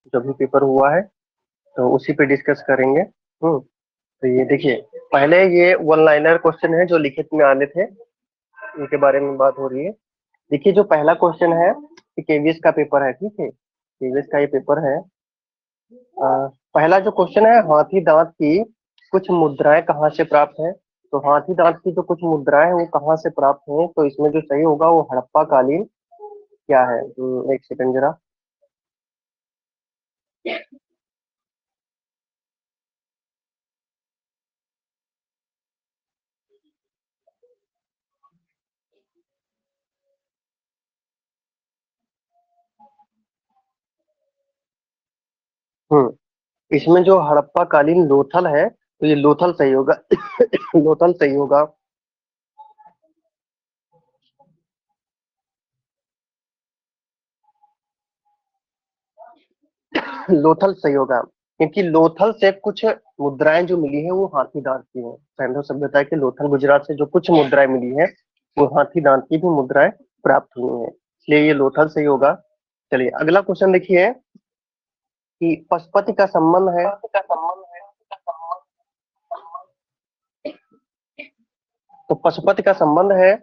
जो भी पेपर हुआ है तो उसी पे डिस्कस करेंगे। तो ये देखिए, पहले ये वन लाइनर क्वेश्चन है जो लिखित में आने थे, इनके बारे में बात हो रही है। देखिए जो पहला क्वेश्चन है केवीएस का पेपर है, ठीक है, केवीएस का ये पेपर है। पहला जो क्वेश्चन है, हाथी दांत की कुछ मुद्राएं कहाँ से प्राप्त है। तो हाथी दांत की जो कुछ मुद्राएं हैं वो कहाँ से प्राप्त है, तो इसमें जो सही होगा वो हड़प्पा कालीन क्या है। एक सेकंड जरा। इसमें जो हड़प्पा कालीन लोथल है तो ये लोथल सही होगा। लोथल सही होगा। लोथल सही होगा, क्योंकि लोथल से कुछ मुद्राएं जो मिली है वो हाथी दांत की है। सैंधव सभ्यता के लोथल गुजरात से जो कुछ मुद्राएं मिली है वो हाथी दांत की भी मुद्राएं प्राप्त हुई है, इसलिए ये लोथल सही होगा। चलिए अगला क्वेश्चन देखिए कि पशुपति का संबंध है। तो पशुपति का संबंध है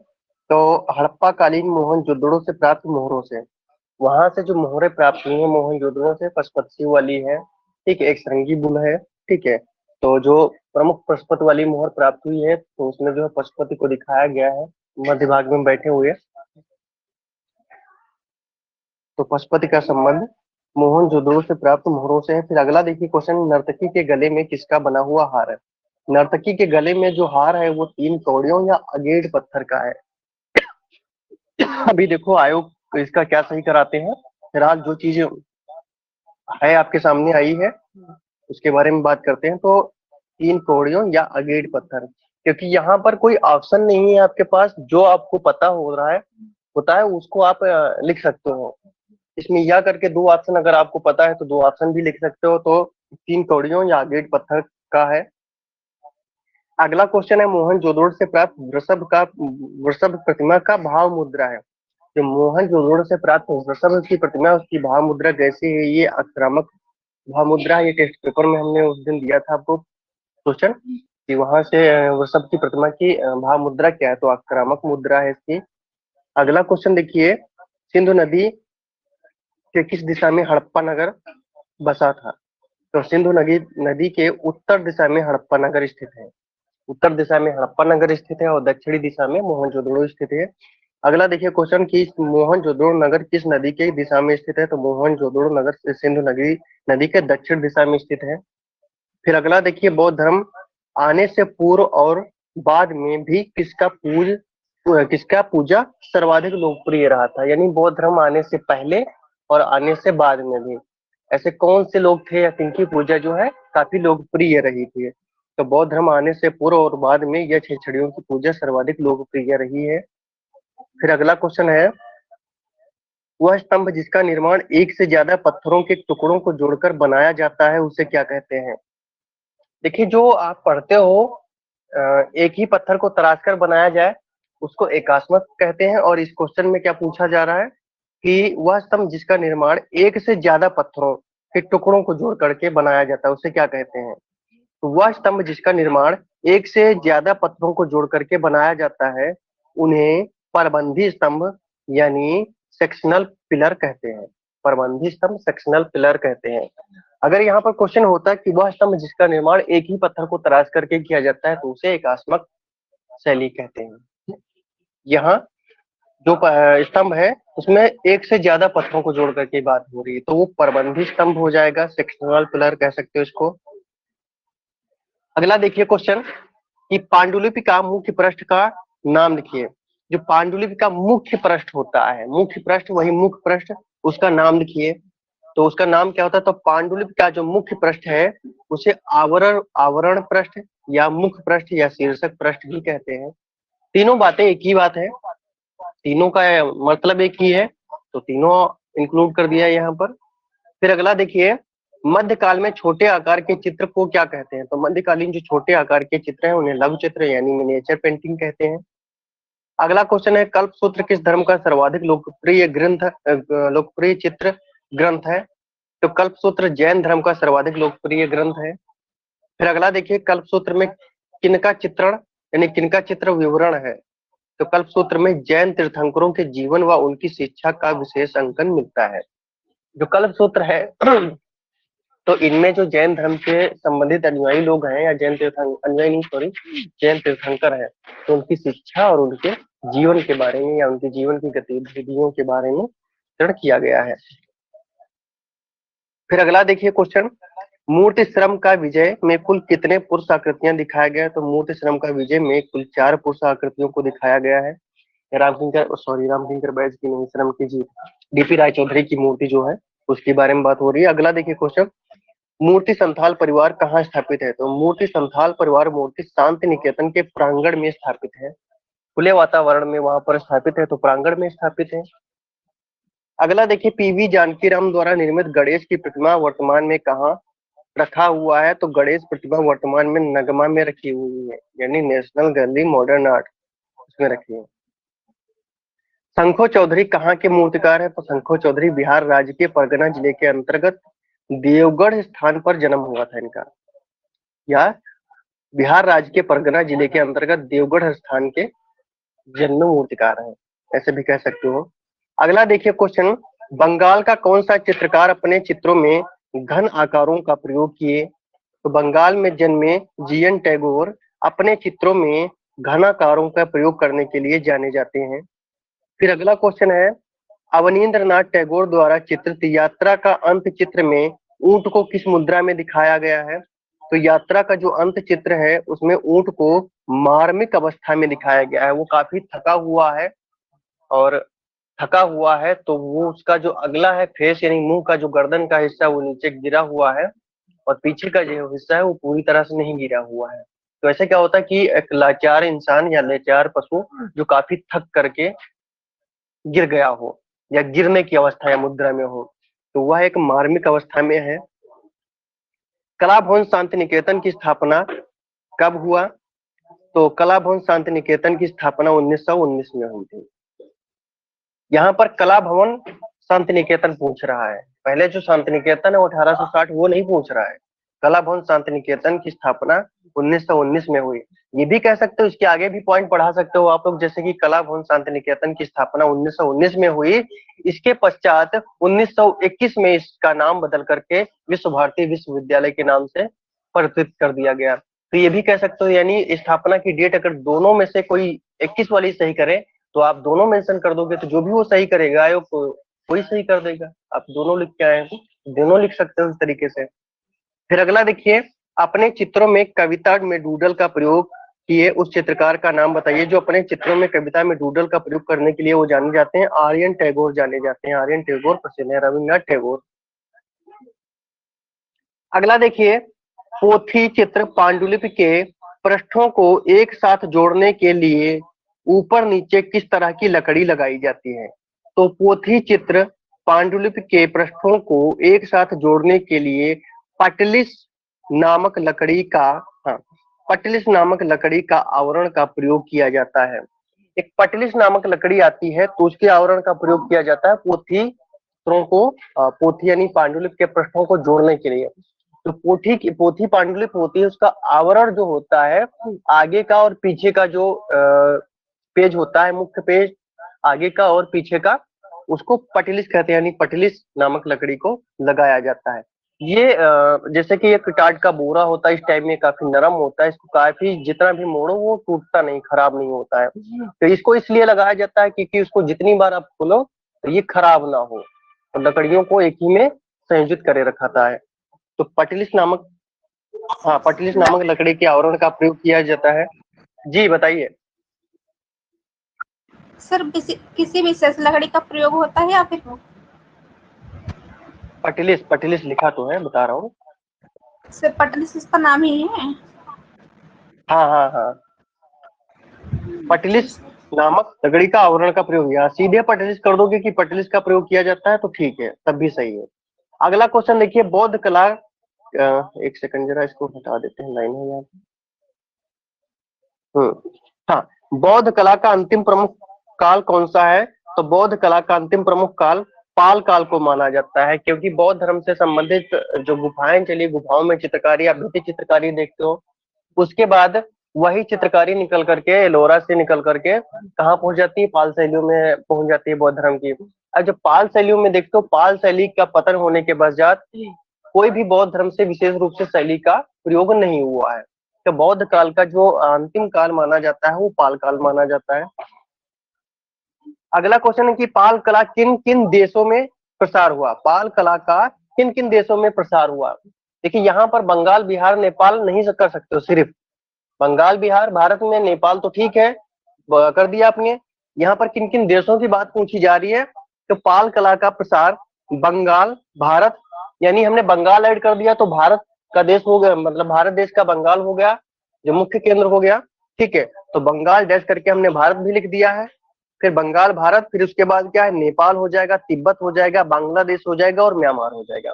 तो हड़प्पा कालीन मोहनजोदड़ो से प्राप्त मोहरों से, वहां से जो मोहरें प्राप्त हुई है मोहनजोदड़ो से पशुपति वाली है, ठीक है, एक श्रृंगी बुल है, ठीक है। तो जो प्रमुख पशुपति वाली मोहर प्राप्त हुई है तो उसमें जो है पशुपति को दिखाया गया है मध्य भाग में बैठे हुए। तो पशुपति का संबंध मोहनजोदड़ो से प्राप्त मोहरों से है। फिर अगला देखिए क्वेश्चन, नर्तकी के गले में किसका बना हुआ हार है। नर्तकी के गले में जो हार है वो 3 कौड़ियों या अगेट पत्थर का है। अभी देखो आयोग इसका क्या सही कराते हैं। फिलहाल जो चीज है आपके सामने आई है उसके बारे में बात करते हैं। तो 3 कौड़ियों या अगेट पत्थर, क्योंकि यहाँ पर कोई ऑप्शन नहीं है आपके पास, जो आपको पता हो रहा है होता है उसको आप लिख सकते हो। इसमें या करके 2 ऑप्शन अगर आपको पता है तो 2 ऑप्शन भी लिख सकते हो। तो 3 कौड़ियों या अगेट पत्थर का है। अगला क्वेश्चन है, मोहनजोदड़ो से प्राप्त वृषभ प्रतिमा का भाव मुद्रा है। जो मोहनजोदड़ो से प्राप्त वृषभ की प्रतिमा है उसकी भाव मुद्रा कैसी है, ये आक्रामक भाव मुद्रा। ये टेस्ट पेपर में हमने उस दिन दिया था आपको क्वेश्चन कि वहां से वृषभ की प्रतिमा की भाव मुद्रा क्या है, तो आक्रामक मुद्रा है इसकी। अगला क्वेश्चन देखिए, सिंधु नदी के किस दिशा में हड़प्पा नगर बसा था। तो सिंधु नदी नदी के उत्तर दिशा में हड़प्पा नगर स्थित है। उत्तर दिशा में हड़प्पा नगर स्थित है और दक्षिणी दिशा में मोहनजोदड़ो स्थित है। अगला देखिए क्वेश्चन की मोहनजोदड़ो नगर किस नदी के दिशा में स्थित है। तो मोहनजोदड़ो नगर सिंधु नदी नदी के दक्षिण दिशा में स्थित है। फिर अगला देखिए, बौद्ध धर्म आने से पूर्व और बाद में भी किसका पूजा सर्वाधिक लोकप्रिय रहा था। यानी बौद्ध धर्म आने से पहले और आने से बाद में भी ऐसे कौन से लोग थे या किनकी पूजा जो है काफी लोकप्रिय रही थी। तो बौद्ध धर्म आने से पूर्व और बाद में यह छेछड़ियों की पूजा सर्वाधिक लोकप्रिय रही है। फिर अगला क्वेश्चन है, वह स्तंभ जिसका निर्माण एक से ज्यादा पत्थरों के टुकड़ों को जोड़कर बनाया जाता है उसे क्या कहते हैं। देखिए जो आप पढ़ते हो एक ही पत्थर को तराश कर बनाया जाए उसको एकास्मक कहते हैं। और इस क्वेश्चन में क्या पूछा जा रहा है कि वह स्तंभ जिसका निर्माण एक से ज्यादा पत्थरों के टुकड़ों को जोड़ करके बनाया जाता है उसे क्या कहते हैं। तो वह स्तंभ जिसका निर्माण एक से ज्यादा पत्थरों को जोड़ करके बनाया जाता है उन्हें परबंधी स्तंभ यानी सेक्शनल पिलर कहते हैं। परबंधी स्तंभ सेक्शनल पिलर कहते हैं। अगर यहाँ पर क्वेश्चन होता कि वह स्तंभ जिसका निर्माण एक ही पत्थर को तराश करके किया जाता है तो उसे एकास्मक शैली कहते हैं। यहाँ जो स्तंभ है उसमें एक से ज्यादा पत्थरों को जोड़ करके बात हो रही है तो वो परबंधी स्तंभ हो जाएगा, सेक्शनल पिलर कह सकते हो इसको। अगला देखिए क्वेश्चन कि पांडुलिपि का मुख्य पृष्ठ का नाम लिखिए। जो पांडुलिपि का मुख्य पृष्ठ होता है, मुख्य पृष्ठ वही मुख्य पृष्ठ, उसका नाम लिखिए। तो उसका नाम क्या होता है, तो पांडुलिपि का जो मुख्य पृष्ठ है उसे आवरण आवरण पृष्ठ या मुख्य पृष्ठ या शीर्षक पृष्ठ भी कहते हैं। तीनों बातें एक ही बात है, तीनों का मतलब एक ही है, तो तीनों इंक्लूड कर दिया है यहाँ पर। फिर अगला देखिए, मध्यकाल में छोटे आकार के चित्र को क्या कहते हैं। तो मध्यकालीन जो छोटे आकार के चित्र हैं उन्हें लघु चित्र यानी मिनिएचर पेंटिंग कहते हैं। अगला क्वेश्चन है, कल्पसूत्र किस धर्म का सर्वाधिक लोकप्रिय चित्र ग्रंथ है। तो कल्पसूत्र जैन धर्म का सर्वाधिक लोकप्रिय ग्रंथ है। फिर अगला देखिए, कल्पसूत्र में किनका चित्रण यानी किनका चित्र विवरण है। तो कल्पसूत्र में जैन तीर्थंकरों के जीवन व उनकी शिक्षा का विशेष अंकन मिलता है। जो कल्पसूत्र है तो इनमें जो जैन धर्म से संबंधित अनुयायी लोग हैं, या जैन तीर्थंकर, अनुयायी नहीं सॉरी, जैन तीर्थंकर है, तो उनकी शिक्षा और उनके जीवन के बारे में या उनके जीवन की गतिविधियों के बारे में चित्रण किया गया है। फिर अगला देखिए क्वेश्चन, मूर्ति श्रम का विजय में कुल कितने पुरुष आकृतियां दिखाया गया है। तो मूर्ति श्रम का विजय में कुल 4 पुरुष आकृतियों को दिखाया गया है। रामकिंकर बैज की नहीं, श्रम की जीत, डीपी राय चौधरी की मूर्ति जो है उसके बारे में बात हो रही है। अगला देखिए क्वेश्चन, मूर्ति संथाल परिवार कहाँ स्थापित है। तो मूर्ति संथाल परिवार मूर्ति शांति निकेतन के प्रांगण में स्थापित है। खुले वातावरण में वहां पर स्थापित है, तो प्रांगण में स्थापित है। अगला देखिए, पीवी जानकीराम द्वारा निर्मित गणेश की प्रतिमा वर्तमान में कहाँ रखा हुआ है। तो गणेश प्रतिमा वर्तमान में नगमा में रखी हुई है, यानी नेशनल गैलरी मॉडर्न आर्ट उसमें रखी है। शंखो चौधरी कहाँ के मूर्तिकार है। तो शंखो चौधरी बिहार राज्य के परगना जिले के अंतर्गत देवगढ़ स्थान पर जन्म हुआ था इनका, या बिहार राज्य के परगना जिले के अंतर्गत देवगढ़ स्थान के जन्म मूर्तिकार हैं, ऐसे भी कह सकते हो। अगला देखिए क्वेश्चन, बंगाल का कौन सा चित्रकार अपने चित्रों में घन आकारों का प्रयोग किए। तो बंगाल में जन्मे जीएन टैगोर अपने चित्रों में घन आकारों का प्रयोग करने के लिए जाने जाते हैं। फिर अगला क्वेश्चन है, अवनींद्रनाथ टैगोर द्वारा चित्रित यात्रा का अंत चित्र में ऊंट को किस मुद्रा में दिखाया गया है। तो यात्रा का जो अंत चित्र है उसमें ऊंट को मार्मिक अवस्था में दिखाया गया है, वो काफी थका हुआ है, और थका हुआ है तो वो उसका जो अगला है फेस यानी मुंह का जो गर्दन का हिस्सा वो नीचे गिरा हुआ है, और पीछे का जो हिस्सा है वो पूरी तरह से नहीं गिरा हुआ है। तो ऐसे क्या होता है कि एक लाचार इंसान या लाचार पशु जो काफी थक करके गिर गया हो या गिरने की अवस्था या मुद्रा में हो, तो वह एक मार्मिक अवस्था में है। कला भवन शांति निकेतन की स्थापना कब हुआ। तो कला भवन शांति निकेतन की स्थापना 1919 में हुई थी। यहाँ पर कला भवन शांति निकेतन पूछ रहा है, पहले जो शांति निकेतन है वो 1860 वो नहीं पूछ रहा है। कला भवन शांति निकेतन की स्थापना 1919 में हुई। ये भी कह सकते हो, इसके आगे भी पॉइंट पढ़ा सकते हो आप लोग, जैसे कि कला भवन शांति निकेतन की स्थापना 1919 में हुई, इसके पश्चात 1921 में इसका नाम बदल करके विश्व भारती विश्वविद्यालय के नाम से परिवर्तित कर दिया गया। तो ये भी कह सकते हो, यानी स्थापना की डेट अगर दोनों में से कोई 21 वाली सही करे तो आप दोनों मेंशन कर दोगे, तो जो भी वो सही करेगा आयोग कोई सही कर देगा। आप दोनों लिख के आए तो दोनों लिख सकते हो इस तरीके से। फिर अगला देखिए, अपने चित्रों में कविता में डूडल का प्रयोग किए उस चित्रकार का नाम बताइए। जो अपने चित्रों में कविता में डूडल का प्रयोग करने के लिए वो जाने जाते हैं, आर्यन टैगोर जाने जाते हैं। आर्यन टैगोर प्रसिद्ध है, रविन्द्रनाथ टैगोर। अगला देखिए, पोथी चित्र पांडुलिपि के पृष्ठों को एक साथ जोड़ने के लिए ऊपर नीचे किस तरह की लकड़ी लगाई जाती है। तो पोथी चित्र पांडुलिपि के पृष्ठों को एक साथ जोड़ने के लिए पटलिस नामक लकड़ी का हाँ पटलिस नामक लकड़ी का आवरण का प्रयोग किया जाता है। एक पटलिस नामक लकड़ी आती है तो उसके आवरण का प्रयोग किया जाता है पोथी चित्रों को, पोथी यानी पांडुलिपि के पृष्ठों को जोड़ने के लिए। तो पोथी पांडुलिपि होती है, उसका आवरण जो होता है आगे का और पीछे का जो पेज होता है, मुख्य पेज आगे का और पीछे का, उसको पटलिस कहते हैं, यानी पटलिस नामक लकड़ी को लगाया जाता है। ये जैसे कि एक टाट का बोरा होता है, इस टाइप में काफी नरम होता है, इसको काफी जितना भी मोड़ो वो टूटता नहीं, खराब नहीं होता है। तो इसको इसलिए लगाया जाता है क्योंकि उसको जितनी बार आप खोलो तो ये खराब ना हो, तो लकड़ियों को एक ही में संयोजित करे रखाता है। तो पटलिस नामक लकड़ी के आवरण का प्रयोग किया जाता है। जी बताइए। सर किसी विशेष लकड़ी का प्रयोग होता है या फिर पटलिस लिखा तो है, बता रहा हूँ। सर पटलिस इसका नाम ही है। हाँ पटलिस नामक लकड़ी का आवरण का प्रयोग किया। सीधे पटलिस कर दोगे कि पटलिस का प्रयोग किया जाता है तो ठीक है, तब भी सही है। अगला क्वेश्चन देखिए, बौद्ध कला, एक सेकंड जरा इसको हटा देते हैं, लाइन है यहाँ पे। हाँ, बौद्ध कला का अंतिम प्रमुख काल कौन सा है। तो बौद्ध कला का अंतिम प्रमुख काल पाल काल को माना जाता है, क्योंकि बौद्ध धर्म से संबंधित जो गुफाएं चली, गुफाओं में चित्रकारी, आप भित्ति चित्रकारी देखते हो, उसके बाद वही चित्रकारी निकल करके, एलोरा से निकल करके कहाँ पहुंच जाती है, पाल शैलियों में पहुंच जाती है बौद्ध धर्म की। अब जब पाल शैलियों में देखते हो, पाल शैली का पतन होने के पश्चात कोई भी बौद्ध धर्म से विशेष रूप से शैली का प्रयोग नहीं हुआ है। तो बौद्ध काल का जो अंतिम काल माना जाता है वो पाल काल माना जाता है। अगला क्वेश्चन है कि पाल कला किन किन देशों में प्रसार हुआ, पाल कला का किन किन देशों में प्रसार हुआ। देखिए यहाँ पर बंगाल, बिहार, नेपाल नहीं कर सकते हो, सिर्फ बंगाल, बिहार, भारत में, नेपाल तो ठीक है, कर दिया आपने। यहाँ पर किन किन देशों की बात पूछी जा रही है, तो पाल कला का प्रसार बंगाल, भारत, यानी हमने बंगाल ऐड कर दिया तो भारत का देश हो गया, मतलब भारत देश का बंगाल हो गया जो मुख्य केंद्र हो गया, ठीक है। तो बंगाल डैश करके हमने भारत भी लिख दिया है, फिर बंगाल, भारत, फिर उसके बाद क्या है, नेपाल हो जाएगा, तिब्बत हो जाएगा, बांग्लादेश हो जाएगा और म्यांमार हो जाएगा।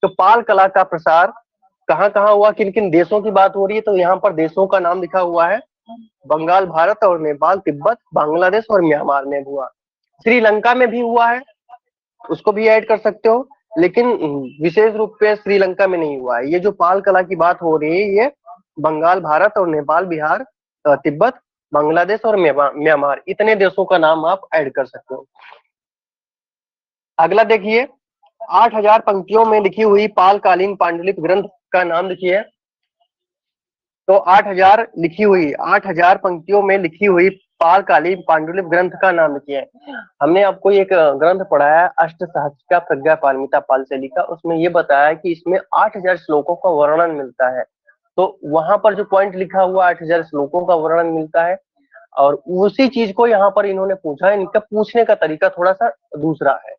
तो पाल कला का प्रसार कहाँ कहाँ हुआ, किन किन देशों की बात हो रही है, तो यहाँ पर देशों का नाम लिखा हुआ है, बंगाल, भारत और नेपाल, तिब्बत, बांग्लादेश और म्यांमार में हुआ। श्रीलंका में भी हुआ है, उसको भी ऐड कर सकते हो, लेकिन विशेष रूप से श्रीलंका में नहीं हुआ है। ये जो पाल कला की बात हो रही है, ये बंगाल, भारत और नेपाल, बिहार, तिब्बत, बांग्लादेश और म्यांमार, इतने देशों का नाम आप ऐड कर सकते हो। अगला देखिए, 8000 पंक्तियों में लिखी हुई पालकालीन पांडुलिपि ग्रंथ का नाम लिखिए। तो 8000 लिखी हुई, 8000 पंक्तियों में लिखी हुई पालकालीन पांडुलिपि ग्रंथ का नाम लिखिए। हमने आपको एक ग्रंथ पढ़ाया अष्टसहस्रिका प्रज्ञा पारमिता पालशैली का, उसमें ये बताया कि इसमें 8000 श्लोकों का वर्णन मिलता है। तो वहां पर जो पॉइंट लिखा हुआ 8000 श्लोकों का वर्णन मिलता है, और उसी चीज को यहाँ पर इन्होंने पूछा है। इनका पूछने का तरीका थोड़ा सा दूसरा है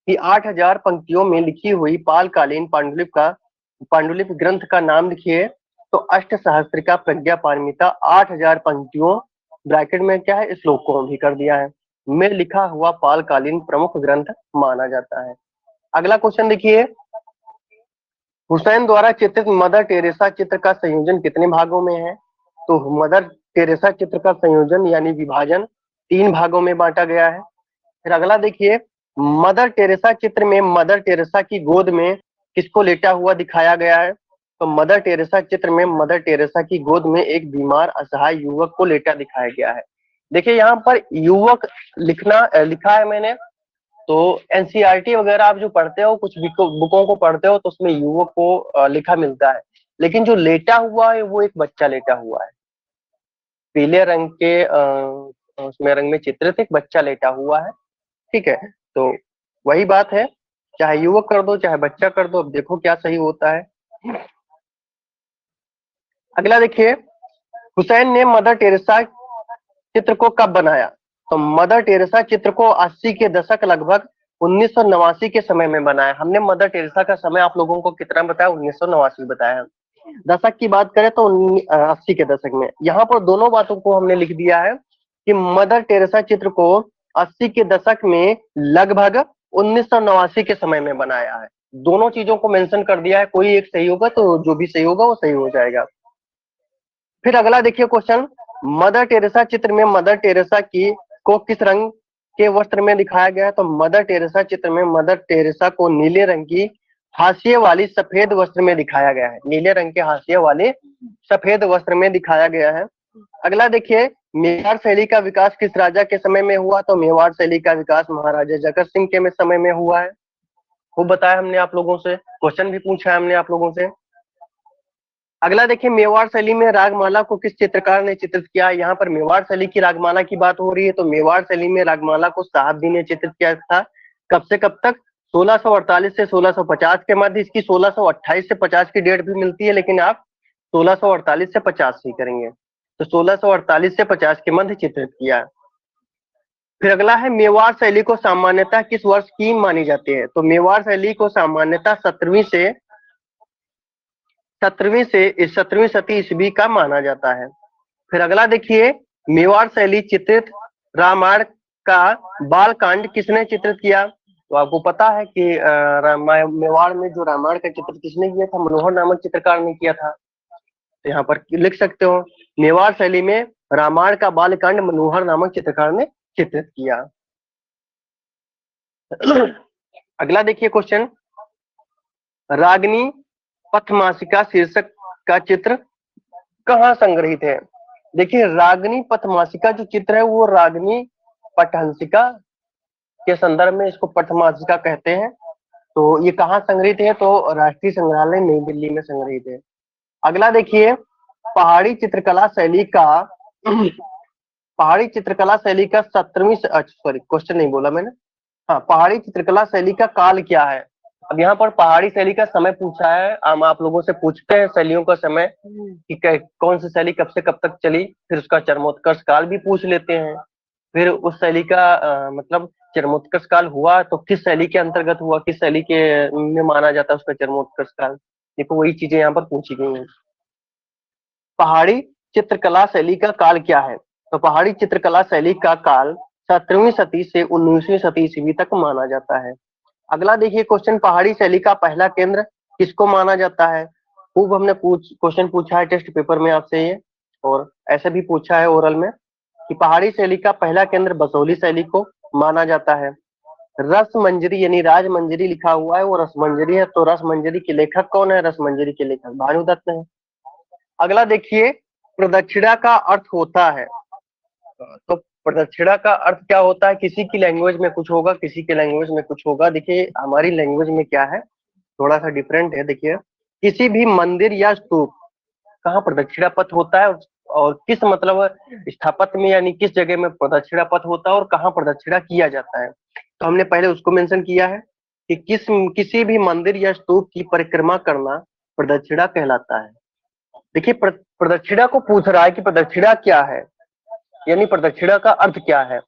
कि 8000 पंक्तियों में लिखी हुई पालकालीन पांडुलिपि ग्रंथ का नाम लिखिए। तो अष्टसहस्रिका प्रज्ञा पारमिता 8000 पंक्तियों, ब्रैकेट में क्या है, श्लोकों भी कर दिया है, में लिखा हुआ पालकालीन प्रमुख ग्रंथ माना जाता है। अगला क्वेश्चन देखिए, हुसैन द्वारा चित्रित मदर टेरेसा चित्र का संयोजन कितने भागों में है। तो मदर टेरेसा चित्र का संयोजन यानी विभाजन 3 भागों में बांटा गया है। फिर अगला देखिए, मदर टेरेसा चित्र में मदर टेरेसा की गोद में किसको लेटा हुआ दिखाया गया है। तो मदर टेरेसा चित्र में मदर टेरेसा की गोद में एक बीमार असहाय युवक को लेटा दिखाया गया है। देखिए यहाँ पर युवक लिखा है मैंने, तो एनसीईआरटी वगैरह आप जो पढ़ते हो, कुछ बुकों को पढ़ते हो, तो उसमें युवक को लिखा मिलता है, लेकिन जो लेटा हुआ है वो एक बच्चा लेटा हुआ है, पीले रंग के उसमें रंग में चित्रित एक बच्चा लेटा हुआ है, ठीक है। तो वही बात है, चाहे युवक कर दो चाहे बच्चा कर दो, अब देखो क्या सही होता है। अगला देखिए, हुसैन ने मदर टेरेसा चित्र को कब बनाया। तो मदर टेरेसा चित्र को 80 के दशक लगभग 1989 के समय में बनाया। हमने मदर टेरेसा का समय आप लोगों को कितना बताया, 1989 बताया। दशक की बात करें तो 80 के दशक में। यहाँ पर दोनों बातों को हमने लिख दिया है कि मदर टेरेसा चित्र को 80 के दशक में लगभग 1989 के समय में बनाया है। दोनों चीजों को मेंशन कर दिया है, कोई एक सही होगा तो जो भी सही होगा वो सही हो जाएगा। फिर अगला देखिए क्वेश्चन, मदर टेरेसा चित्र में मदर टेरेसा की को किस रंग के वस्त्र में दिखाया गया है। तो मदर टेरेसा चित्र में मदर टेरेसा को नीले रंग की हाशिए वाली सफेद वस्त्र में दिखाया गया है, नीले रंग के हाशिए वाले सफेद वस्त्र में दिखाया गया है। अगला देखिए, मेवाड़ शैली का विकास किस राजा के समय में हुआ। तो मेवाड़ शैली का विकास महाराजा जगत सिंह के समय में हुआ है, वो बताया हमने आप लोगों से, क्वेश्चन भी पूछा है हमने आप लोगों से। अगला देखिए, मेवाड़ शैली में रागमाला को किस चित्रकार ने चित्रित किया। यहाँ पर मेवाड़ शैली की रागमाला की बात हो रही है, तो मेवाड़ शैली में रागमाला को साहबदी ने चित्रित किया था। कब से कब तक, 1648 से 1650 के मध्य। इसकी 1628 से 50 की डेट भी मिलती है, लेकिन आप 1648 से 50 ही करेंगे। तो 1648 से 50 के मध्य चित्रित किया। फिर अगला है, मेवाड़ शैली को सामान्यतः किस वर्ष की मानी जाती है। तो मेवाड़ शैली को सामान्यतः 17वीं सदी ईस्वी का माना जाता है। फिर अगला देखिए, मेवाड़ शैली चित्रित रामायण का बालकांड किसने चित्रित किया। तो आपको पता है कि मेवाड़ में जो रामायण का चित्र किसने किया था, मनोहर नामक चित्रकार ने किया था। तो यहाँ पर लिख सकते हो, मेवाड़ शैली में रामायण का बालकांड मनोहर नामक चित्रकार ने चित्रित किया। अगला देखिए क्वेश्चन, रागिनी पथमासिका शीर्षक का चित्र कहाँ संग्रहित है? देखिए रागिनी पथमासिका जो चित्र है वो रागिनी पटहंसिका के संदर्भ में इसको पथमासिका कहते हैं। तो ये कहाँ संग्रहित है? तो राष्ट्रीय संग्रहालय नई दिल्ली में संग्रहित है। अगला देखिए, पहाड़ी चित्रकला शैली का पहाड़ी चित्रकला शैली का 17वीं सॉरी क्वेश्चन नहीं बोला मैंने। हाँ, पहाड़ी चित्रकला शैली का काल क्या है? अब यहाँ पर पहाड़ी शैली का समय पूछा है। हम आप लोगों से पूछते हैं शैलियों का समय कि कौन सी शैली कब से कब तक चली, फिर उसका चरमोत्कर्ष काल भी पूछ लेते हैं। फिर उस शैली का मतलब चरमोत्कर्ष काल हुआ तो किस शैली के अंतर्गत हुआ, किस शैली के में माना जाता है उसका चरमोत्कर्ष काल। देखो वही चीजें यहाँ पर पूछी गई हैं। पहाड़ी चित्रकला शैली का काल क्या है? तो पहाड़ी चित्रकला शैली का काल 17वीं सदी से 19वीं सदी ईस्वी तक माना जाता है। अगला देखिए क्वेश्चन, पहाड़ी शैली का पहला केंद्र किसको माना जाता है? खूब हमने क्वेश्चन पूछा है टेस्ट पेपर में आपसे ये, और ऐसे भी पूछा है ओरल में कि पहाड़ी शैली का पहला केंद्र बसोहली शैली को माना जाता है। रस मंजरी यानी राज मंजरी लिखा हुआ है वो रस मंजरी है। तो रस मंजरी के लेखक कौन है? रस मंजरी के लेखक भानुदत्त है। अगला देखिए, प्रदक्षिणा का अर्थ होता है। तो प्रदक्षिणा का अर्थ क्या होता है? किसी की लैंग्वेज में कुछ होगा, किसी की लैंग्वेज में कुछ होगा। देखिए हमारी लैंग्वेज में क्या है, थोड़ा सा डिफरेंट है। देखिए, किसी भी मंदिर या स्तूप कहाँ प्रदक्षिणा पथ होता है और किस मतलब स्थापत्य में यानी किस जगह में प्रदक्षिणा पथ होता है और कहाँ प्रदक्षिणा किया जाता है। तो हमने पहले उसको मेंशन किया है कि किसी भी मंदिर या स्तूप की परिक्रमा करना प्रदक्षिणा कहलाता है। देखिए प्रदक्षिणा को पूछ रहा है कि प्रदक्षिणा क्या है, यानी प्रदक्षिणा का अर्थ क्या है।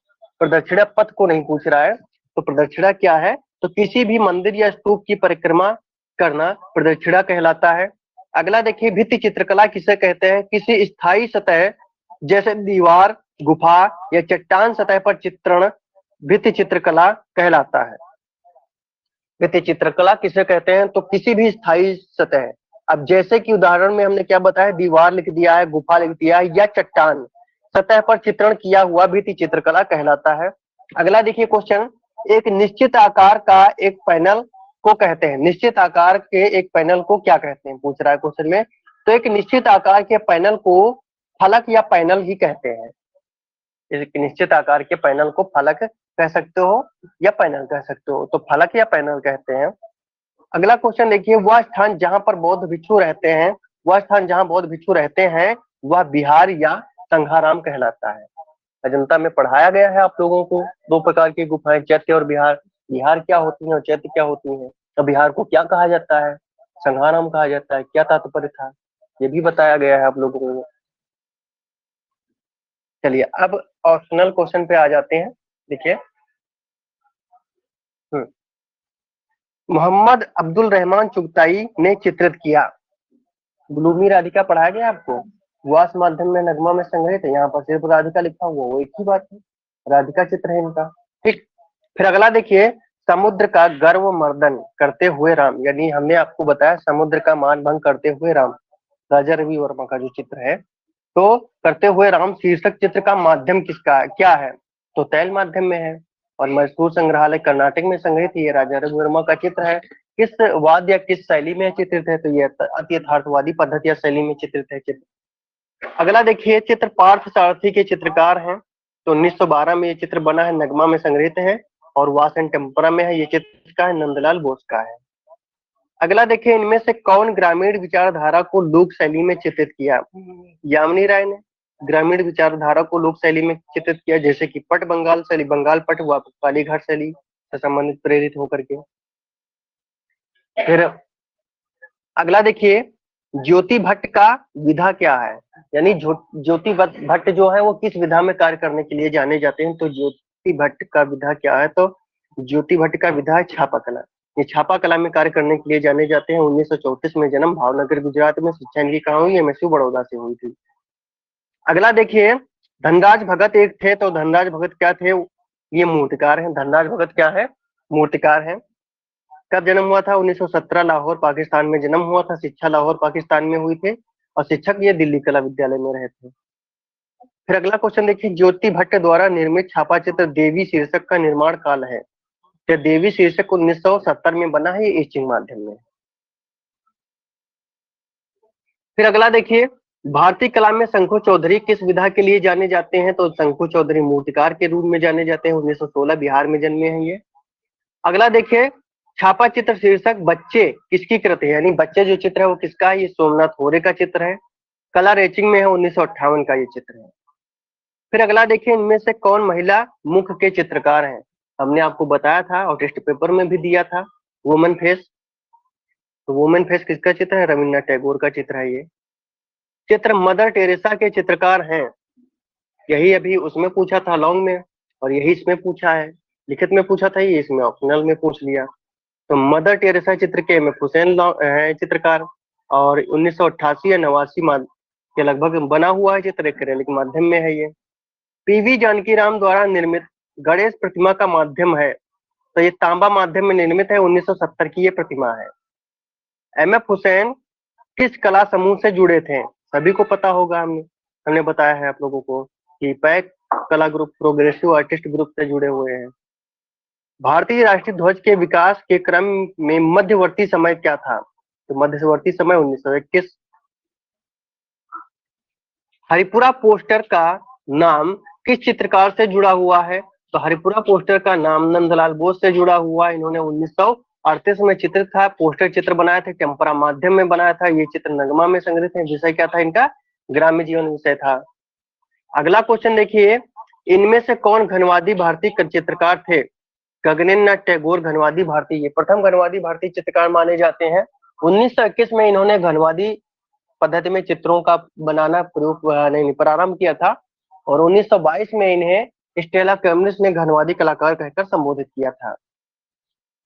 प्रदक्षिणा पथ को नहीं पूछ रहा है। तो प्रदक्षिणा क्या है? तो किसी भी मंदिर या स्तूप की परिक्रमा करना प्रदक्षिणा कहलाता है। अगला देखिए, भित्ति चित्रकला किसे कहते हैं? किसी स्थायी सतह जैसे दीवार, गुफा या चट्टान सतह पर चित्रण भित्ति चित्रकला कहलाता है। भित्ति चित्रकला किसे कहते हैं? तो किसी भी स्थायी सतह। अब जैसे कि उदाहरण में हमने क्या बताया, दीवार लिख दिया है, गुफा लिख दिया है या चट्टान सतह पर चित्रण किया हुआ भित्ति चित्रकला कहलाता है। अगला देखिए क्वेश्चन, एक निश्चित आकार का एक पैनल को कहते हैं। निश्चित आकार के एक पैनल को क्या कहते हैं पूछ रहा है क्वेश्चन में। तो एक निश्चित आकार के पैनल को फलक या पैनल ही कहते हैं। एक निश्चित आकार के पैनल को फलक कह सकते हो या पैनल कह सकते हो। तो फलक या पैनल कहते हैं। अगला क्वेश्चन देखिए, वह स्थान जहां पर बौद्ध भिक्षु रहते हैं, वह स्थान जहां बौद्ध भिक्षु रहते हैं वह बिहार या संघाराम कहलाता है। अजंता में पढ़ाया गया है आप लोगों को दो प्रकार की गुफाएं, चैत्य और बिहार। बिहार क्या होती है और चैत्य क्या होती है। तो बिहार को क्या कहा जाता है, संघाराम कहा जाता है, क्या तात्पर्य था ये भी बताया गया है आप लोगों को। चलिए अब ऑप्शनल क्वेश्चन पे आ जाते हैं। देखिए, मोहम्मद अब्दुल रहमान चुगताई ने चित्रित किया। ग्लूमी राधिका पढ़ाया गया आपको, वास माध्यम में नगमा में संग्रहित है। यहाँ पर सिर्फ राधिका लिखा हुआ, वो एक ही बात है, राधिका चित्र है इनका। ठीक, फिर अगला देखिए, समुद्र का गर्व मर्दन करते हुए राम, यानी हमने आपको बताया समुद्र का मान भंग करते हुए राम, राजा रवि वर्मा का जो चित्र है। तो करते हुए राम शीर्षक चित्र का माध्यम किसका क्या है? तो तैल माध्यम में है। और मैसूर संग्रहालय कर्नाटक में संग्रहित ये राजा रवि वर्मा का चित्र है। किस वाद्य या किस शैली में चित्रित है? तो ये अति यथार्थवादी पद्धति या शैली में चित्रित है चित्र। अगला देखिए, चित्र पार्थ सारथी के चित्रकार हैं। तो 1912 में ये चित्र बना है, नगमा में संग्रहित है और वास एंड टेम्परा में है। ये चित्र का है, नंदलाल बोस का है। अगला देखिए, इनमें से कौन ग्रामीण विचारधारा को लोक शैली में चित्रित किया? यामिनी राय ने ग्रामीण विचारधारा को लोक शैली में चित्रित किया, जैसे कि पट बंगाल शैली, बंगाल पट हुआ कालीघाट शैली से संबंधित प्रेरित होकर के। फिर अगला देखिए, ज्योति भट्ट का विधा क्या है? यानी ज्योति भट्ट जो है वो किस विधा में कार्य करने के लिए जाने जाते हैं? तो ज्योति भट्ट का विधा क्या है? तो ज्योति भट्ट का विधा है छापा कला। ये छापा कला में कार्य करने के लिए जाने जाते हैं। 1934 में जन्म, भावनगर गुजरात में। शिक्षा इनकी कहाँ हुई है? एमएसयू बड़ौदा से हुई थी। अगला देखिए, धनराज भगत एक थे। तो धनराज भगत क्या थे? ये मूर्तिकार हैं। धनराज भगत क्या है? मूर्तिकार हैं। कब जन्म हुआ था? 1917 लाहौर पाकिस्तान में जन्म हुआ था। शिक्षा लाहौर पाकिस्तान में हुई थी और शिक्षक ये दिल्ली कला विद्यालय में रहे थे। फिर अगला क्वेश्चन देखिए, ज्योति भट्ट द्वारा निर्मित छापा चित्र देवी शीर्षक का निर्माण काल है। यह देवी शीर्षक 1970 में बना है, ये इचिंग माध्यम में। फिर अगला देखिए, भारतीय कला में शंकु चौधरी किस विधा के लिए जाने जाते हैं? तो शंकु चौधरी मूर्तिकार के रूप में जाने जाते हैं। 1916 बिहार में जन्मे हैं ये। अगला देखिए, छापा चित्र शीर्षक बच्चे किसकी कृति है? यानी बच्चे जो चित्र है वो किसका है? ये सोमनाथ होरे का चित्र है। कलर एचिंग में है, 1958 का ये चित्र है। फिर अगला देखिए, इनमें से कौन महिला मुख के चित्रकार हैं? हमने आपको बताया था और टेस्ट पेपर में भी दिया था, वुमेन फेस। तो वुमेन फेस किसका चित्र है? रविन्द्रनाथ टैगोर का चित्र है ये। चित्र मदर टेरेसा के चित्रकार हैं, यही अभी उसमें पूछा था लॉन्ग में, और यही इसमें पूछा है, लिखित में पूछा था, ये इसमें ऑप्शनल में पूछ लिया। तो मदर टेरेसा चित्र के में हुसैन है चित्रकार, और 1988 या 89 के लगभग बना हुआ है चित्र, एक्रेलिक माध्यम में है ये। पीवी जानकीराम द्वारा निर्मित गणेश प्रतिमा का माध्यम है, तो ये तांबा माध्यम में निर्मित है, 1970 की ये प्रतिमा है। एम.एफ. हुसैन किस कला समूह से जुड़े थे? सभी को पता होगा, हमने बताया है आप लोगों को कि पैक कला ग्रुप, प्रोग्रेसिव आर्टिस्ट ग्रुप से जुड़े हुए हैं। भारतीय राष्ट्रीय ध्वज के विकास के क्रम में मध्यवर्ती समय क्या था? तो मध्यवर्ती समय 1921। हरिपुरा पोस्टर का नाम किस चित्रकार से जुड़ा हुआ है? तो हरिपुरा पोस्टर का नाम नंदलाल बोस से जुड़ा हुआ है। इन्होंने 1938 में चित्रित था, पोस्टर चित्र बनाए थे, टेम्परा माध्यम में बनाया था। ये चित्र नगमा में संग्रहित है। विषय क्या था इनका? ग्राम्य जीवन विषय था। अगला क्वेश्चन देखिए, इनमें से कौन घनवादी भारतीय चित्रकार थे? गगनेन्द्रनाथ टैगोर घनवादी भारतीय, प्रथम घनवादी भारतीय चित्रकार माने जाते हैं। 1921 में इन्होंने घनवादी पद्धति में चित्रों का बनाना प्रारंभ किया था, और 1922 में इन्हें स्टेला कैम्ब्रिज ने घनवादी कलाकार कहकर संबोधित किया था।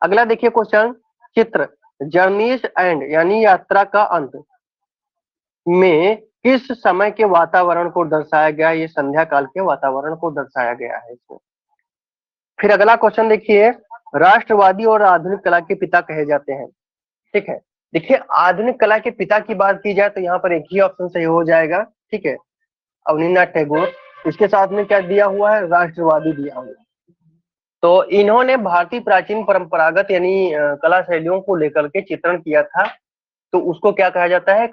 अगला देखिए क्वेश्चन, चित्र जर्नीज एंड यानी यात्रा का अंत में किस समय के वातावरण को दर्शाया गया? ये संध्या काल के वातावरण को दर्शाया गया है इसमें। फिर अगला क्वेश्चन देखिए, राष्ट्रवादी और आधुनिक कला के पिता कहे जाते हैं। ठीक है, देखिए आधुनिक कला के पिता की बात की जाए तो यहाँ पर एक ही ऑप्शन सही हो जाएगा। ठीक है, अवनीन्द्रनाथ टैगोर। इसके साथ में क्या दिया हुआ है? राष्ट्रवादी दिया हुआ है। तो इन्होंने भारतीय प्राचीन परंपरागत यानी कला शैलियों को लेकर के चित्रण किया था, तो उसको क्या कहा जाता है?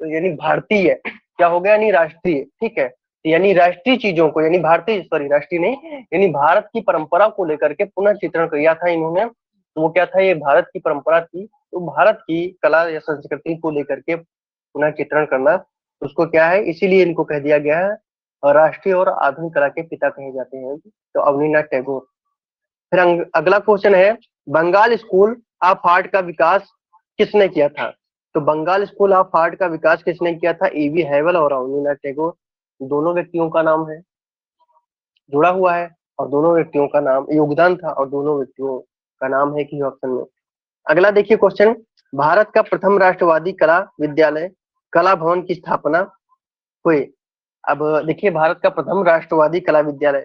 यानी भारतीय क्या हो गया? यानी राष्ट्रीय। ठीक है, यानी राष्ट्रीय चीजों को, यानी भारतीय, सॉरी राष्ट्रीय नहीं, यानी भारत की परंपरा को लेकर के पुनः चित्रण किया था इन्होंने। तो वो क्या था? ये भारत की परंपरा थी, तो भारत की कला या संस्कृति को लेकर के पुनः चित्रण करना, उसको क्या है, इसीलिए इनको कह दिया गया है राष्ट्रीय और आधुनिक कला के पिता कहे जाते हैं, तो अवनीन्द्रनाथ टैगोर। फिर अगला क्वेश्चन है, बंगाल स्कूल ऑफ आर्ट का विकास किसने किया था? तो बंगाल स्कूल ऑफ आर्ट का विकास किसने किया था? E.V. हैवल और अवनीन्द्रनाथ टैगोर, दोनों व्यक्तियों का नाम है, जुड़ा हुआ है, और दोनों व्यक्तियों का नाम योगदान था, और दोनों व्यक्तियों का नाम है कि ऑप्शन में। अगला देखिए क्वेश्चन, भारत का प्रथम राष्ट्रवादी कला विद्यालय कला भवन की स्थापना हुई। अब देखिए, भारत का प्रथम राष्ट्रवादी कला विद्यालय,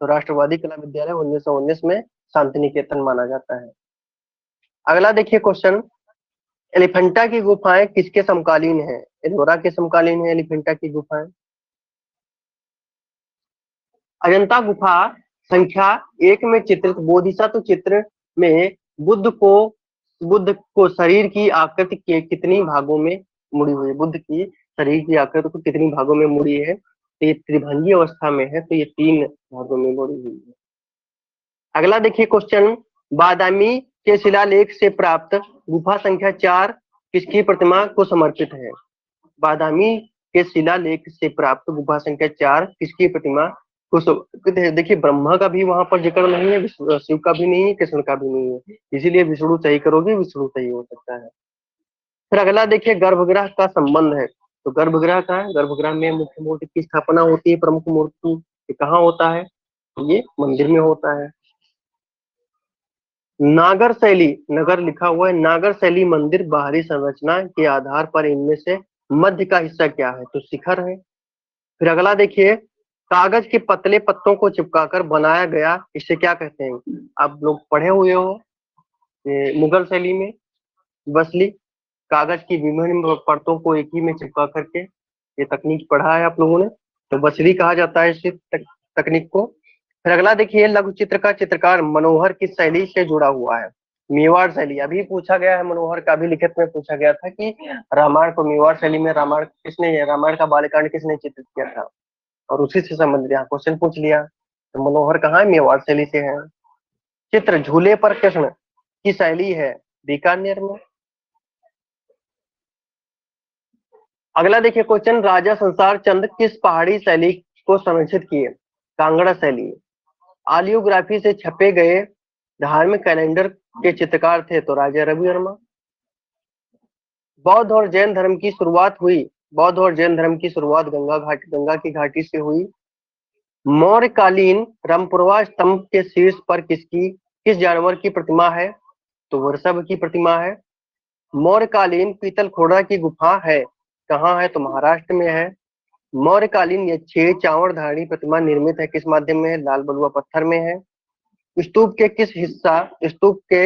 तो राष्ट्रवादी कला विद्यालय 1919 में शांति निकेतन माना जाता है। अगला देखिए क्वेश्चन, एलिफेंटा की गुफाएं किसके समकालीन है? एलोरा के समकालीन है एलिफेंटा की गुफाएं। अजंता गुफा संख्या 1 में चित्रित बोधिसत्व चित्र में बुद्ध को शरीर की आकृति के कितनी भागों में मुड़ी हुई है? बुद्ध की शरीर की आकृति को कितनी भागों में मुड़ी है? तो ये त्रिभंगी अवस्था में है, तो ये 3 भागों में मुड़ी हुई है। अगला देखिए क्वेश्चन, बादामी के शिलालेख से प्राप्त गुफा संख्या 4 किसकी प्रतिमा को समर्पित है? बादामी के शिलालेख से प्राप्त गुफा संख्या 4 किसकी प्रतिमा को समर्पित है? देखिए, ब्रह्मा का भी वहां पर जिक्र नहीं है, शिव का भी नहीं है, कृष्ण का भी नहीं है, इसीलिए विष्णु सही करोगे, विष्णु सही हो सकता है। फिर अगला देखिए, गर्भगृह का संबंध है, तो गर्भगृह का है, गर्भगृह में मुख्य मूर्ति की स्थापना होती है, प्रमुख मूर्ति ये कहाँ होता है? ये मंदिर में होता है। नागर शैली, नगर लिखा हुआ है, नागर शैली मंदिर बाहरी संरचना के आधार पर इनमें से मध्य का हिस्सा क्या है? तो शिखर है। फिर अगला देखिए, कागज के पतले पत्तों को चिपकाकर बनाया गया, इसे क्या कहते हैं? आप लोग पढ़े हुए हो मुगल शैली में बसली, कागज की विभिन्न परतों को एक ही में चिपका करके, ये तकनीक पढ़ा है आप लोगों ने, तो बसली कहा जाता है इस तकनीक को। फिर अगला देखिए, लघु चित्र का चित्रकार मनोहर किस शैली से जुड़ा हुआ है? मेवाड़ शैली। अभी पूछा गया है मनोहर का, भी लिखित में पूछा गया था कि रामायण को मेवाड़ शैली में रामायण का बालकांड किसने चित्रित किया था, और उसी से संबंधित यहाँ क्वेश्चन पूछ लिया। तो मनोहर कहाँ है? मेवाड़ शैली से है। चित्र झूले पर कृष्ण की शैली है बीकानेर में। अगला देखिए क्वेश्चन, राजा संसार चंद किस पहाड़ी शैली को संरक्षित किए? कांगड़ा शैली। आलियोग्राफी से छपे गए धार्मिक कैलेंडर के चित्रकार थे तो राजा रवि वर्मा। बौद्ध और जैन धर्म की शुरुआत हुई बौद्ध और जैन धर्म की शुरुआत गंगा की घाटी से हुई। मौर्यकालीन रामपुरवा स्तंभ के शीर्ष पर किस जानवर की प्रतिमा है? तो वृषभ की प्रतिमा है। मौर्यकालीन पीतल खोड़ा की गुफा है, कहाँ है? तो महाराष्ट्र में है। मौर्यकालीन यक्षे चावड़ धारणी प्रतिमा निर्मित है किस माध्यम में है? लाल बलुआ पत्थर में है। स्तूप के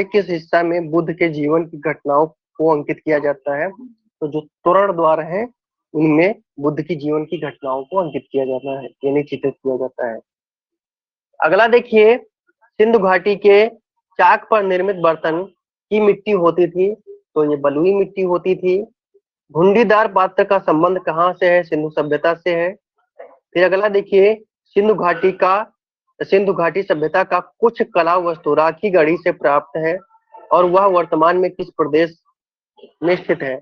किस हिस्सा में बुद्ध के जीवन की घटनाओं को अंकित किया जाता है? तो जो तोरण द्वार है उनमें बुद्ध की जीवन की घटनाओं को अंकित किया जाता है, यानी चित्रित किया जाता है। अगला देखिए, सिंधु घाटी के चाक पर निर्मित बर्तन की मिट्टी होती थी, तो ये बलुई मिट्टी होती थी। घुंडीदार पात्र का संबंध कहाँ से है? सिंधु सभ्यता से है। फिर अगला देखिए, सिंधु घाटी सभ्यता का कुछ कला वस्तु राखी गढ़ी से प्राप्त है और वह वर्तमान में किस प्रदेश में स्थित है?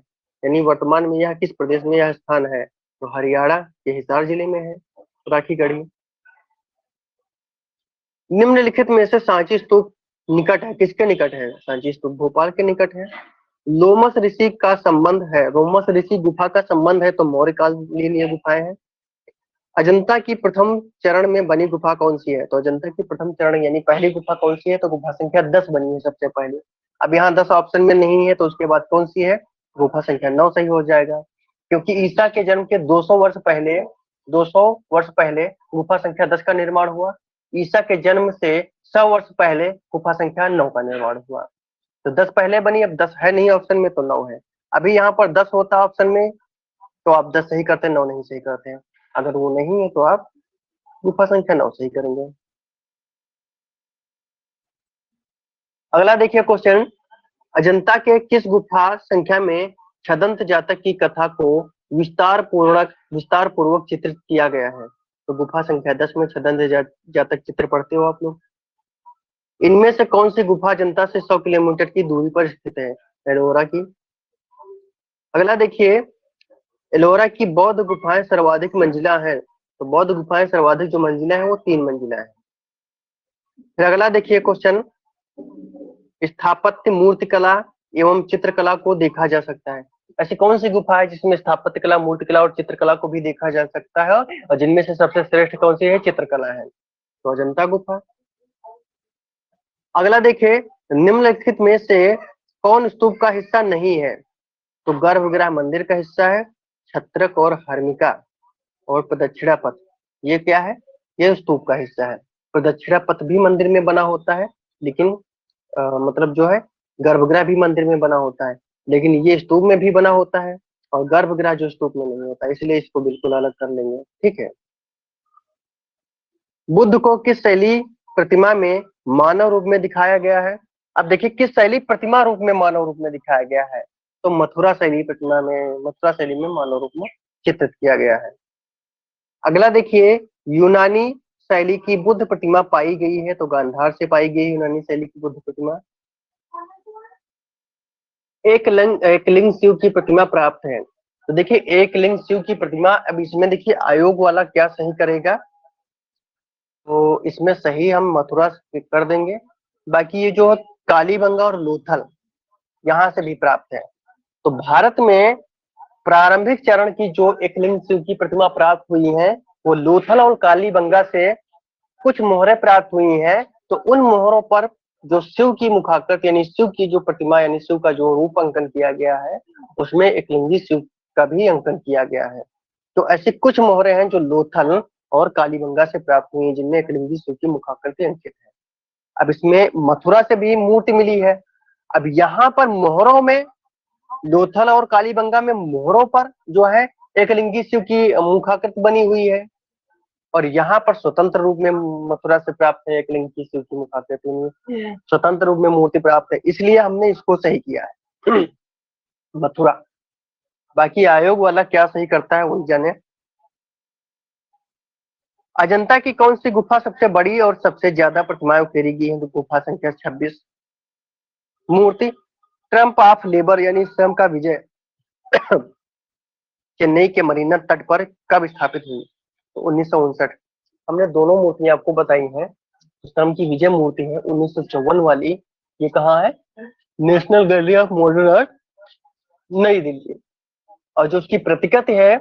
यानी वर्तमान में यह किस प्रदेश में यह स्थान है? तो हरियाणा के हिसार जिले में है राखी गढ़ी। निम्नलिखित में से सांची स्तूप निकट है, किसके निकट है? सांची स्तूप भोपाल के निकट है। लोमस ऋषि का संबंध है, रोमस ऋषि गुफा का संबंध है तो मौर्यकालीन ये गुफाएं हैं। अजंता की प्रथम चरण में बनी गुफा कौन सी है? तो अजंता की प्रथम चरण यानी पहली गुफा कौन सी है? तो गुफा संख्या 10 बनी है सबसे पहले। अब यहाँ 10 ऑप्शन में नहीं है तो उसके बाद कौन सी है? गुफा संख्या 9 सही हो जाएगा, क्योंकि ईसा के जन्म के 200 वर्ष पहले गुफा संख्या 10 का निर्माण हुआ। ईसा के जन्म से 100 वर्ष पहले गुफा संख्या 9 का निर्माण हुआ। तो 10 पहले बनी, अब 10 है नहीं ऑप्शन में तो 9 है। अभी यहाँ पर 10 होता ऑप्शन में तो आप 10 सही करते हैं, 9 नहीं सही करते हैं। अगर वो नहीं है तो आप गुफा संख्या 9 सही करेंगे। अगला देखिए क्वेश्चन, अजंता के किस गुफा संख्या में छदंत जातक की कथा को विस्तार पूर्वक चित्रित किया गया है? तो गुफा संख्या 10 में छदंत जातक चित्र पढ़ते हो आप लोग। इनमें से कौन सी गुफा जनता से 100 किलोमीटर की दूरी पर स्थित है? एलोरा की। अगला देखिए, एलोरा की बौद्ध गुफाएं सर्वाधिक मंजिला है, तो बौद्ध गुफाएं सर्वाधिक जो मंजिला है वो 3 मंजिला है। फिर अगला देखिए क्वेश्चन, स्थापत्य मूर्तिकला एवं चित्रकला को देखा जा सकता है। ऐसी कौन सी गुफा है जिसमें स्थापत्य कला, मूर्तिकला और चित्रकला को भी देखा जा सकता है, और जिनमें से सबसे श्रेष्ठ कौन सी है? चित्रकला है, तो अजंता गुफा। अगला देखिए, निम्नलिखित में से कौन स्तूप का हिस्सा नहीं है? तो गर्भगृह मंदिर का हिस्सा है, छत्रक और हर्मिका और प्रदक्षिणा पथ, ये क्या है? ये स्तूप का हिस्सा है। प्रदक्षिणा पथ भी मंदिर में बना होता है, लेकिन मतलब जो है गर्भगृह भी मंदिर में बना होता है, लेकिन ये स्तूप में भी बना होता है और गर्भगृह जो स्तूप में नहीं होता, इसलिए इसको बिल्कुल अलग कर लेंगे। ठीक है। बुद्ध को किस शैली प्रतिमा में मानव रूप में दिखाया गया है? अब देखिए, किस शैली प्रतिमा रूप में मानव रूप में दिखाया गया है? तो मथुरा शैली में मानव रूप में चित्रित किया गया है। अगला देखिए, यूनानी शैली की बुद्ध प्रतिमा पाई गई है, तो गांधार से पाई गई यूनानी शैली की बुद्ध प्रतिमा। एक लिंग शिव की प्रतिमा प्राप्त है, तो देखिए एक लिंग शिव की प्रतिमा। अब इसमें देखिए आयोग वाला क्या सही करेगा, तो इसमें सही हम मथुरा कर देंगे। बाकी ये जो कालीबंगा और लोथल यहाँ से भी प्राप्त है। तो भारत में प्रारंभिक चरण की जो एक लिंग शिव की प्रतिमा प्राप्त हुई है वो लोथल और कालीबंगा से कुछ मोहरें प्राप्त हुई हैं। तो उन मोहरों पर जो शिव की मुखाकृत यानी शिव की जो प्रतिमा यानी शिव का जो रूप अंकन किया गया है उसमें एक लिंगी शिव का भी अंकन किया गया है। तो ऐसी कुछ मोहरें हैं जो लोथल और कालीबंगा से प्राप्त हुई हैं, जिनमें एक लिंगी शिव की मुखाकृति अंकित है। अब इसमें मथुरा से भी मूर्ति मिली है। अब यहाँ पर मोहरों में, लोथल और कालीबंगा में मोहरों पर जो है एक लिंगी शिव की मुखाकृत बनी हुई है, और यहाँ पर स्वतंत्र रूप में मथुरा से प्राप्त है, एक लिंग की सूची में खाते तो स्वतंत्र रूप में मूर्ति प्राप्त है, इसलिए हमने इसको सही किया है मथुरा। बाकी आयोग वाला क्या सही करता है वही जाने। अजंता की कौन सी गुफा सबसे बड़ी और सबसे ज्यादा प्रतिमाएं उकेरी गई है? तो गुफा संख्या 26। मूर्ति ट्रम्प ऑफ लेबर यानी श्रम का विजय चेन्नई के मरीना तट पर कब स्थापित हुई? तो 1959। हमने दोनों मूर्तियां आपको बताई हैं। श्रम की विजय मूर्ति है 1954 वाली, ये कहाँ है? National gallery of modern art, नई दिल्ली। और जो उसकी प्रतिकृति है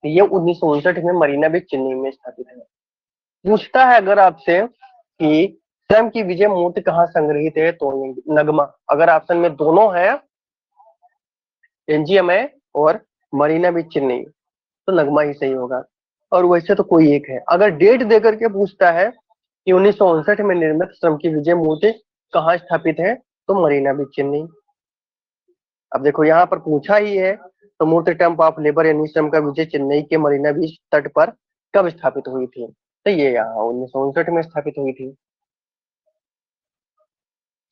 ये 1959 में मरीना बीच चेन्नई में स्थापित है। पूछता है अगर आपसे कि स्वयं की विजय मूर्ति कहाँ संग्रहित है, तो नगमा। अगर ऑप्शन में दोनों है एनजीएम है और मरीना बीच चेन्नई, तो नगमा ही सही होगा। और वैसे तो कोई एक है। अगर डेट देकर के पूछता है कि 1959 में निर्मित श्रम की विजय मूर्ति कहाँ स्थापित है, तो मरीना बीच चेन्नई। अब देखो यहाँ पर पूछा ही है, तो मूर्ति टेम्प ऑफ लेबर यानी श्रम का विजय चेन्नई के मरीना बीच तट पर कब स्थापित हुई थी? तो ये यहाँ 1959 में स्थापित हुई थी।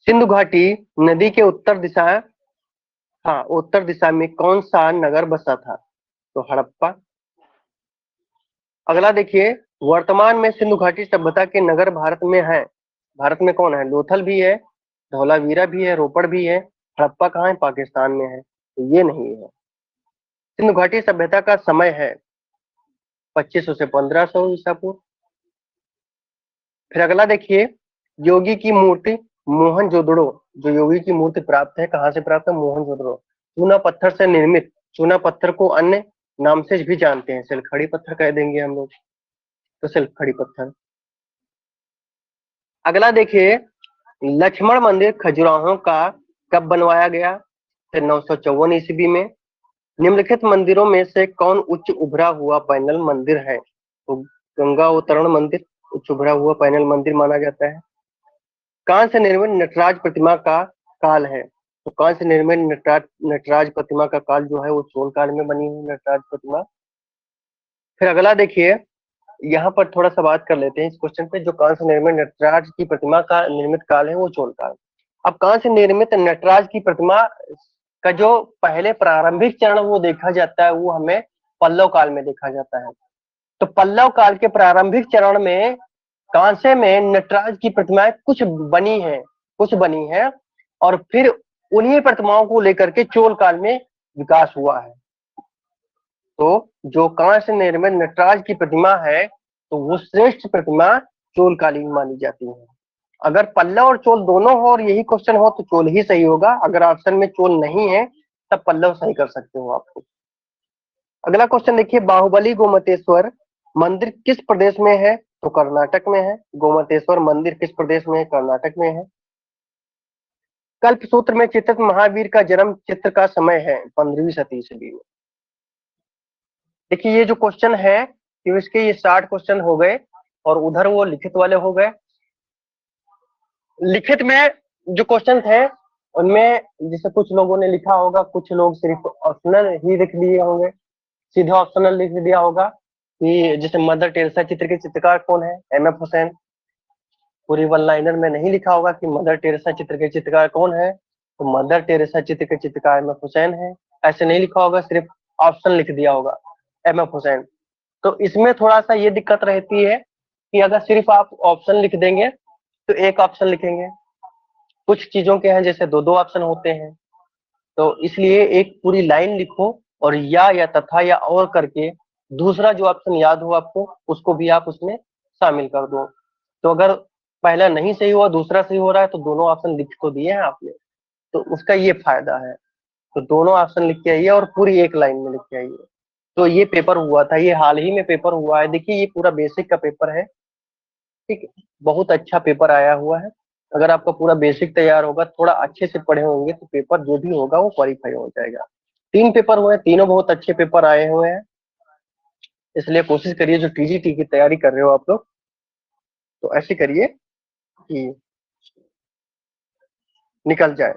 सिंधु घाटी नदी के उत्तर दिशा, हाँ उत्तर दिशा में कौन सा नगर बसा था? तो हड़प्पा। अगला देखिए, वर्तमान में सिंधु घाटी सभ्यता के नगर भारत में है। भारत में कौन है? लोथल भी है, धौलावीरा भी है, रोपड़ भी है। हड़प्पा कहाँ है? पाकिस्तान में है, तो ये नहीं है। सिंधु घाटी सभ्यता का समय है 2500 से 1500 ईसा पूर्व। फिर अगला देखिए, योगी की मूर्ति मोहनजोदड़ो, जो योगी की मूर्ति प्राप्त है कहाँ से प्राप्त है? मोहनजोदड़ो। चूना पत्थर से निर्मित, चूना पत्थर को अन्य नाम से भी जानते हैं, सिलखड़ी पत्थर कह देंगे हम लोग, तो सिलखड़ी पत्थर। अगला देखिए, लक्ष्मण मंदिर खजुराहो का कब बनवाया गया? फिर 954 ईस्वी में। निम्नलिखित मंदिरों में से कौन उच्च उभरा हुआ पैनल मंदिर है? तो गंगा अवतरण मंदिर उच्च उभरा हुआ पैनल मंदिर माना जाता है। कांस्य से निर्मित नटराज प्रतिमा का काल है? तो कांस्य से निर्मित नटराज प्रतिमा का काल जो है वो चोल काल में बनी हुई नटराज प्रतिमा। फिर अगला देखिए, यहाँ पर थोड़ा सा बात कर लेते हैं इस क्वेश्चन पे। जो कांस्य निर्मित नटराज की प्रतिमा का निर्मित काल है वो चोल काल। अब कांस्य निर्मित नटराज की प्रतिमा का जो पहले प्रारंभिक चरण वो देखा जाता है वो हमें पल्लव काल में देखा जाता है। तो पल्लव काल के प्रारंभिक चरण में कांसे में नटराज की प्रतिमाएं कुछ बनी है और फिर उन्हीं प्रतिमाओं को लेकर के चोल काल में विकास हुआ है। तो जो कांस्य निर्मित नटराज की प्रतिमा है तो वो श्रेष्ठ प्रतिमा चोल कालीन मानी जाती है। अगर पल्लव और चोल दोनों हो और यही क्वेश्चन हो तो चोल ही सही होगा। अगर ऑप्शन में चोल नहीं है तब पल्लव सही कर सकते हो आपको। अगला क्वेश्चन देखिए, बाहुबली गोमतेश्वर मंदिर किस प्रदेश में है? तो कर्नाटक में है। गोमतेश्वर मंदिर किस प्रदेश में है? कर्नाटक में है। कल्पसूत्र में चित्रित महावीर का जन्म चित्र का समय है 15वीं सदी ईस्वी में। देखिए ये जो क्वेश्चन है कि इसके ये 60 क्वेश्चन हो गए और उधर वो लिखित वाले हो गए। लिखित में जो क्वेश्चन थे उनमें जैसे कुछ लोगों ने लिखा होगा, कुछ लोग सिर्फ ऑप्शनल ही लिख लिए होंगे, सीधा ऑप्शनल लिख दिया होगा कि जैसे मदर टेरेसा चित्र के चित्रकार कौन है? एम एफ हुसैन। पूरी वन लाइनर में नहीं लिखा होगा कि मदर टेरेसा चित्र के चित्रकार कौन है, तो मदर टेरेसा चित्र के चित्रकार एम एफ हुसैन है, ऐसे नहीं लिखा होगा, सिर्फ ऑप्शन लिख दिया होगा एम एफ हुसैन। तो इसमें थोड़ा सा ये दिक्कत रहती है कि अगर सिर्फ आप ऑप्शन लिख देंगे तो एक ऑप्शन लिखेंगे, कुछ चीजों के हैं जैसे दो दो ऑप्शन होते हैं, तो इसलिए एक पूरी लाइन लिखो और या तथा या और करके दूसरा जो ऑप्शन याद हो आपको उसको भी आप उसमें शामिल कर दो। तो अगर पहला नहीं सही हुआ दूसरा सही हो रहा है तो दोनों ऑप्शन लिख तो दिए हैं आपने, तो उसका ये फायदा है। तो दोनों ऑप्शन लिख के आइए और पूरी एक लाइन में लिख के आइए। तो ये पेपर हुआ था, ये हाल ही में पेपर हुआ है। देखिए ये पूरा बेसिक का पेपर है, ठीक है, बहुत अच्छा पेपर आया हुआ है। अगर आपका पूरा बेसिक तैयार होगा, थोड़ा अच्छे से पढ़े होंगे तो पेपर जो भी होगा वो क्वालिफाई हो जाएगा। 3 पेपर हुए, तीनों बहुत अच्छे पेपर आए हुए हैं, इसलिए कोशिश करिए जो टीजीटी की तैयारी कर रहे हो आप लोग तो ऐसे करिए कि निकल जाए।